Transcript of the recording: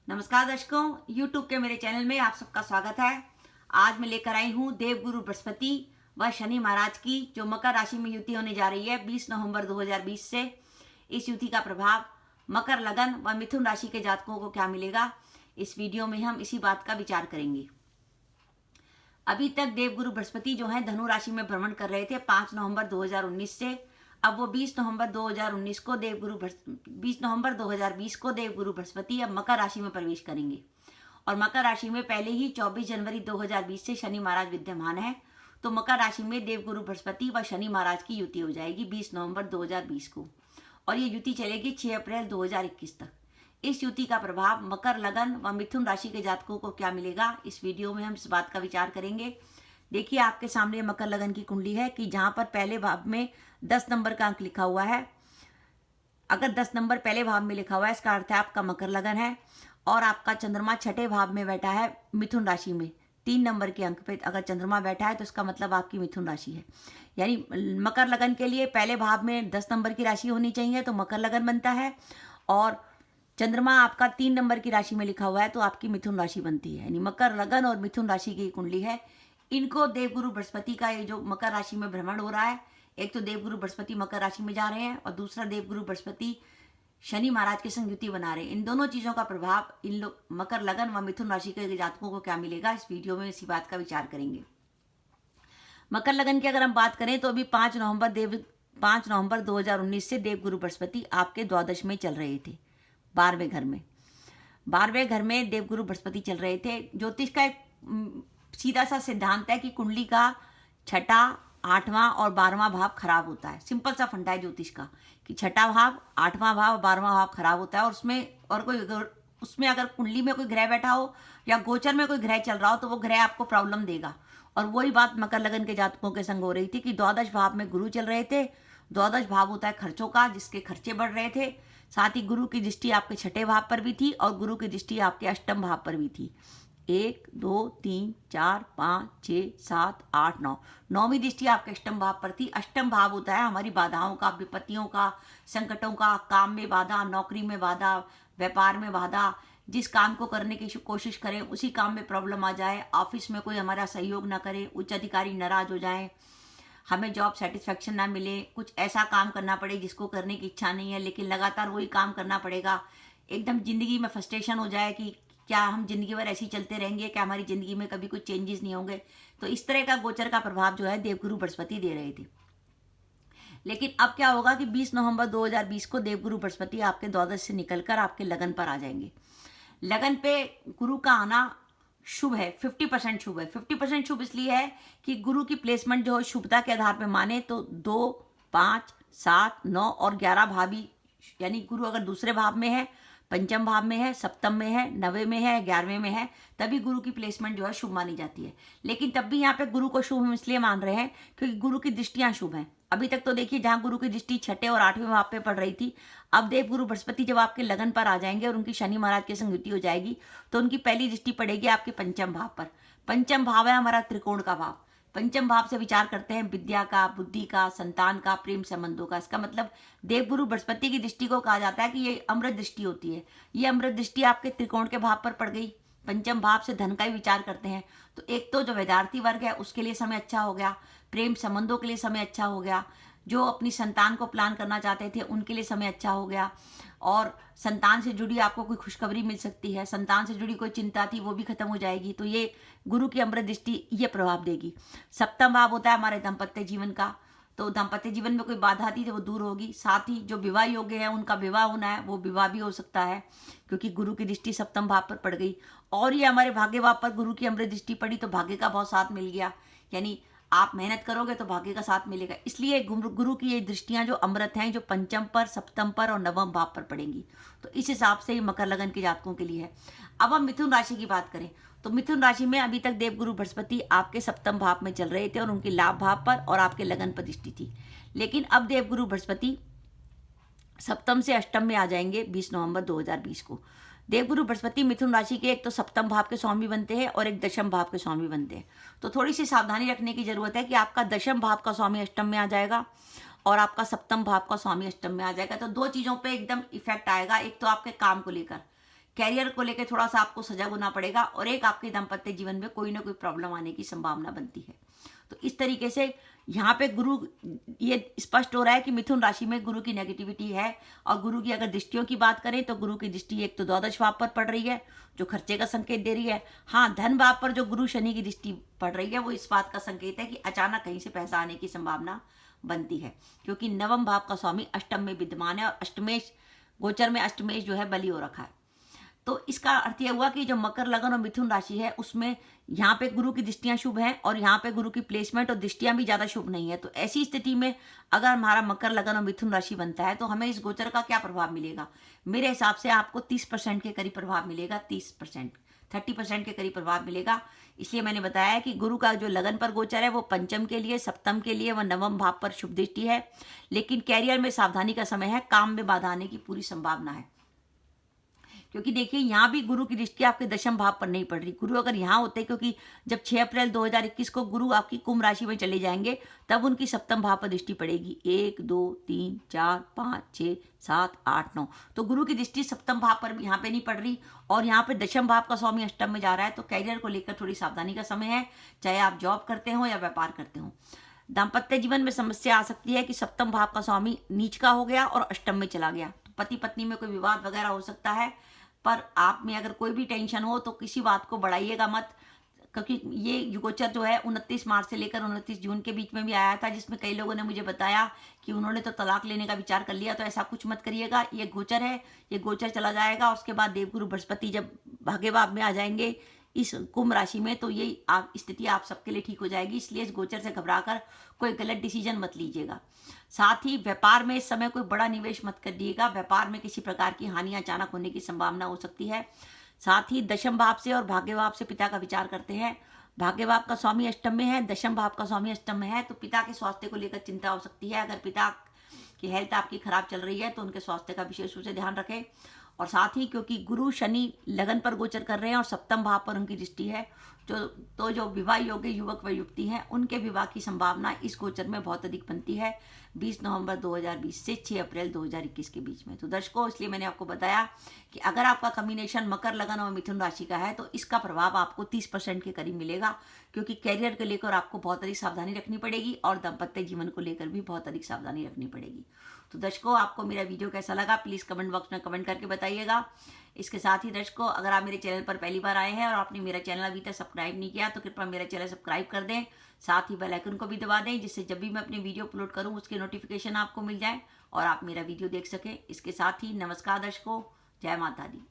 नमस्कार दर्शकों, YouTube के मेरे चैनल में आप सबका स्वागत है। आज मैं लेकर आई हूँ देवगुरु बृहस्पति व शनि महाराज की जो मकर राशि में युति होने जा रही है 20 नवंबर 2020 से। इस युति का प्रभाव मकर लगन व मिथुन राशि के जातकों को क्या मिलेगा, इस वीडियो में हम इसी बात का विचार करेंगे। अभी तक देवगुरु बृहस्पति जो है धनु राशि में भ्रमण कर रहे थे 5 नवंबर 2019 से। अब वो 20 नवंबर 2020 को देवगुरु बृहस्पति अब मकर राशि में प्रवेश करेंगे। और मकर राशि में पहले ही 24 जनवरी 2020 से शनि महाराज विद्यमान है, तो मकर राशि में देवगुरु बृहस्पति व शनि महाराज की युति हो जाएगी 20 नवंबर 2020 को। और ये युति चलेगी 6 अप्रैल 2021 तक। इस युति का प्रभाव मकर लगन व मिथुन राशि के जातकों को क्या मिलेगा, इस वीडियो में हम इस बात का विचार करेंगे। देखिए, आपके सामने मकर लगन की कुंडली है कि जहां पर पहले भाव में 10 नंबर का अंक लिखा हुआ है। अगर 10 नंबर पहले भाव में लिखा हुआ है, इसका अर्थ है आपका मकर लगन है। और आपका चंद्रमा छठे भाव में बैठा है मिथुन राशि में 3 नंबर के अंक पे अगर चंद्रमा बैठा है तो इसका मतलब आपकी मिथुन राशि है। यानी मकर लगन के लिए पहले भाव में 10 नंबर की राशि होनी चाहिए तो मकर लगन बनता है। और चंद्रमा आपका 3 नंबर की राशि में लिखा हुआ है तो आपकी मिथुन राशि बनती है। यानी मकर लगन और मिथुन राशि की कुंडली है। इनको देवगुरु बृहस्पति का ये जो मकर राशि में भ्रमण हो रहा है, एक तो देवगुरु बृहस्पति मकर राशि में जा रहे हैं और दूसरा देवगुरु बृहस्पति शनि महाराज के संग युति बना रहे हैं। इन दोनों चीजों का प्रभाव इन लोग मकर लगन व मिथुन राशि के जातकों को क्या मिलेगा, इस वीडियो में इसी बात का विचार करेंगे। मकर लगन की अगर हम बात करें तो अभी 5 नवंबर 2019 से देवगुरु बृहस्पति आपके द्वादश में चल रहे थे, 12वें घर में। 12वें घर में देवगुरु बृहस्पति चल रहे थे। ज्योतिष का एक सीधा सा सिद्धांत है कि कुंडली का छठा, 8वां और 12वां भाव खराब होता है। सिंपल सा फंडा है ज्योतिष का कि छठा भाव, 8वां भाव, 12वां भाव खराब होता है। और उसमें अगर कुंडली में कोई ग्रह बैठा हो या गोचर में कोई ग्रह चल रहा हो तो वो ग्रह आपको प्रॉब्लम देगा। और वही बात मकर लगन के जातकों के संग हो रही थी कि द्वादश भाव में गुरु चल रहे थे। द्वादश भाव होता है खर्चों का, जिसके खर्चे बढ़ रहे थे। साथ ही गुरु की दृष्टि आपके छठे भाव पर भी थी और गुरु की दृष्टि आपके अष्टम भाव पर भी थी। 1, 2, 3, 4, 5, 6, 7, 8, 9, 9वीं दृष्टि आपके अष्टम भाव पर थी। अष्टम भाव होता है हमारी बाधाओं का, विपत्तियों का, संकटों का, काम में बाधा, नौकरी में बाधा, व्यापार में बाधा। जिस काम को करने की कोशिश करें उसी काम में प्रॉब्लम आ जाए, ऑफिस में कोई हमारा सहयोग ना करे, उच्च अधिकारी नाराज हो जाए, हमें जॉब सेटिस्फेक्शन ना मिले, कुछ ऐसा काम करना पड़े जिसको करने की इच्छा नहीं है लेकिन लगातार वही काम करना पड़ेगा। एकदम जिंदगी में फ्रस्ट्रेशन हो जाए कि क्या हम जिंदगी भर ऐसे ही चलते रहेंगे, क्या हमारी जिंदगी में कभी कुछ चेंजेस नहीं होंगे। तो इस तरह का गोचर का प्रभाव जो है देवगुरु बृहस्पति दे रहे थे। लेकिन अब क्या होगा कि 20 नवंबर 2020 को देवगुरु बृहस्पति आपके द्वादश से निकलकर आपके लगन पर आ जाएंगे। लगन पे गुरु का आना शुभ है, 50% शुभ है। 50% शुभ इसलिए है कि गुरु की प्लेसमेंट जो है शुभता के आधार पर माने तो 2, 5, 7, 9 और 11 भावी, यानी गुरु अगर दूसरे भाव में है, पंचम भाव में है, सप्तम में है, 9वें में है, 11वें में है, तभी गुरु की प्लेसमेंट जो है शुभ मानी जाती है। लेकिन तब भी यहाँ पे गुरु को शुभ हम इसलिए मान रहे हैं क्योंकि गुरु की दृष्टियां शुभ हैं। अभी तक तो देखिए जहां गुरु की दृष्टि छठे और 8वें भाव पे पड़ रही थी, अब देवगुरु बृहस्पति जब आपके लगन पर आ जाएंगे और उनकी शनि महाराज के संग युति हो जाएगी तो उनकी पहली दृष्टि पड़ेगी आपके पंचम भाव पर। पंचम भाव है हमारा त्रिकोण का भाव। पंचम भाव से विचार करते हैं विद्या का, बुद्धि का, संतान का, प्रेम संबंधों का। इसका मतलब देवगुरु बृहस्पति की दृष्टि को कहा जाता है कि ये अमृत दृष्टि होती है। ये अमृत दृष्टि आपके त्रिकोण के भाव पर पड़ गई। पंचम भाव से धन का ही विचार करते हैं तो एक तो जो विद्यार्थी वर्ग है उसके लिए समय अच्छा हो गया, प्रेम संबंधों के लिए समय अच्छा हो गया, जो अपनी संतान को प्लान करना चाहते थे उनके लिए समय अच्छा हो गया, और संतान से जुड़ी आपको कोई खुशखबरी मिल सकती है, संतान से जुड़ी कोई चिंता थी वो भी खत्म हो जाएगी। तो ये गुरु की अमृत दृष्टि ये प्रभाव देगी। सप्तम भाव होता है हमारे दाम्पत्य जीवन का, तो दाम्पत्य जीवन में कोई बाधा थी तो वो दूर होगी। साथ ही जो विवाह योग्य है उनका विवाह होना है वो विवाह भी हो सकता है क्योंकि गुरु की दृष्टि सप्तम भाव पर पड़ गई। और ये हमारे भाग्य भाव पर गुरु की अमृत दृष्टि पड़ी तो भाग्य का बहुत साथ मिल गया। यानी आप मेहनत करोगे तो भाग्य का साथ मिलेगा। इसलिए गुरु की ये दृष्टियां जो अमृत हैं जो पंचम पर, सप्तम पर और नवम भाव पर पड़ेंगी। तो इस हिसाब से ये मकर लगन के जातकों के लिए है। अब हम मिथुन राशि की बात करें तो मिथुन राशि में अभी तक देवगुरु बृहस्पति आपके सप्तम भाव में चल रहे थे और उनकी लाभ भाव पर और आपके लगन पर दृष्टि थी। लेकिन अब देवगुरु बृहस्पति सप्तम से अष्टम में आ जाएंगे 20 नवंबर 2020 को। देवगुरु बृहस्पति मिथुन राशि के एक तो सप्तम भाव के स्वामी बनते हैं और एक दशम भाव के स्वामी बनते हैं। तो थोड़ी सी सावधानी रखने की जरूरत है कि आपका दशम भाव का स्वामी अष्टम में आ जाएगा और आपका सप्तम भाव का स्वामी अष्टम में आ जाएगा। तो दो चीजों पे एकदम इफेक्ट आएगा। एक तो आपके काम को लेकर कैरियर को लेकर थोड़ा सा आपको सजग होना पड़ेगा और एक आपके दाम्पत्य जीवन में कोई ना कोई प्रॉब्लम आने की संभावना बनती है। तो इस तरीके से यहाँ पे गुरु, ये स्पष्ट हो रहा है कि मिथुन राशि में गुरु की नेगेटिविटी है। और गुरु की अगर दृष्टियों की बात करें तो गुरु की दृष्टि एक तो द्वादश भाव पर पड़ रही है जो खर्चे का संकेत दे रही है। हाँ, धन भाव पर जो गुरु शनि की दृष्टि पड़ रही है वो इस बात का संकेत है कि अचानक कहीं से पैसा आने की संभावना बनती है, क्योंकि नवम भाव का स्वामी अष्टम में विद्यमान है और अष्टमेश गोचर में अष्टमेश जो है बली हो रखा है। तो इसका अर्थ यह हुआ कि जो मकर, लगन और मिथुन राशि है उसमें यहाँ पे गुरु की दृष्टियां शुभ हैं और यहाँ पे गुरु की प्लेसमेंट और दृष्टियां भी ज़्यादा शुभ नहीं है। तो ऐसी स्थिति में अगर हमारा मकर, लगन और मिथुन राशि बनता है तो हमें इस गोचर का क्या प्रभाव मिलेगा? मेरे हिसाब से आपको 30% के करीब प्रभाव मिलेगा। 30% के करीब प्रभाव मिलेगा। इसलिए मैंने बताया कि गुरु का जो लगन पर गोचर है वो पंचम के लिए, सप्तम के लिए व नवम भाव पर शुभ दृष्टि है, लेकिन कैरियर में सावधानी का समय है। काम में बाधा आने की पूरी संभावना है, क्योंकि देखिए यहाँ भी गुरु की दृष्टि आपके दशम भाव पर नहीं पड़ रही। गुरु अगर यहाँ होते, क्योंकि जब 6 अप्रैल 2021 को गुरु आपकी कुंभ राशि में चले जाएंगे तब उनकी सप्तम भाव पर दृष्टि पड़ेगी। 1 2 3 4 5 6 7 8 9, तो गुरु की दृष्टि सप्तम भाव पर यहाँ पे नहीं पड़ रही और यहाँ पे दशम भाव का स्वामी अष्टम में जा रहा है। तो कैरियर को लेकर थोड़ी सावधानी का समय है, चाहे आप जॉब करते हो या व्यापार करते हो। दाम्पत्य जीवन में समस्या आ सकती है कि सप्तम भाव का स्वामी नीच का हो गया और अष्टम में चला गया, तो पति पत्नी में कोई विवाद वगैरह हो सकता है। पर आप में अगर कोई भी टेंशन हो तो किसी बात को बढ़ाइएगा मत, क्योंकि ये गोचर जो है 29 मार्च से लेकर 29 जून के बीच में भी आया था, जिसमें कई लोगों ने मुझे बताया कि उन्होंने तो तलाक लेने का विचार कर लिया। तो ऐसा कुछ मत करिएगा। ये गोचर है, ये गोचर चला जाएगा। उसके बाद देवगुरु बृहस्पति जब भाग्य भाव में आ जाएंगे इस कुंभ राशि में, तो ये आप स्थिति आप सबके लिए ठीक हो जाएगी। इसलिए इस गोचर से घबराकर कोई गलत डिसीजन मत लीजिएगा। साथ ही व्यापार में इस समय कोई बड़ा निवेश मत करिएगा। व्यापार में किसी प्रकार की हानि अचानक होने की संभावना हो सकती है। साथ ही दशम भाव से और भाग्य भाव से पिता का विचार करते हैं। भाग्य भाव का स्वामी अष्टम में है, दशम भाव का स्वामी अष्टम में है, तो पिता के स्वास्थ्य को लेकर चिंता हो सकती है। अगर पिता की हेल्थ आपकी खराब चल रही है तो उनके स्वास्थ्य का विशेष रूप से ध्यान रखें। और साथ ही क्योंकि गुरु शनि लगन पर गोचर कर रहे हैं और सप्तम भाव पर उनकी दृष्टि है, जो विवाह योग्य युवक व युवती हैं उनके विवाह की संभावना इस गोचर में बहुत अधिक बनती है 20 नवंबर 2020 से 6 अप्रैल 2021 के बीच में। तो दर्शकों, इसलिए मैंने आपको बताया कि अगर आपका कॉम्बिनेशन मकर, लगन और मिथुन राशि का है तो इसका प्रभाव आपको 30% के करीब मिलेगा, क्योंकि कैरियर को लेकर आपको बहुत अधिक सावधानी रखनी पड़ेगी और दाम्पत्य जीवन को लेकर भी बहुत अधिक सावधानी रखनी पड़ेगी। तो दर्शकों, आपको मेरा वीडियो कैसा लगा प्लीज़ कमेंट बॉक्स में कमेंट करके बताइएगा। इसके साथ ही दर्शकों, अगर आप मेरे चैनल पर पहली बार आए हैं और आपने मेरा चैनल अभी तक सब्सक्राइब नहीं किया तो कृपया मेरा चैनल सब्सक्राइब कर दें। साथ ही बेल आइकन को भी दबा दें, जिससे जब भी मैं अपनी वीडियो अपलोड करूं उसके नोटिफिकेशन आपको मिल जाए और आप मेरा वीडियो देख सकें। इसके साथ ही नमस्कार दर्शकों, जय माता दी।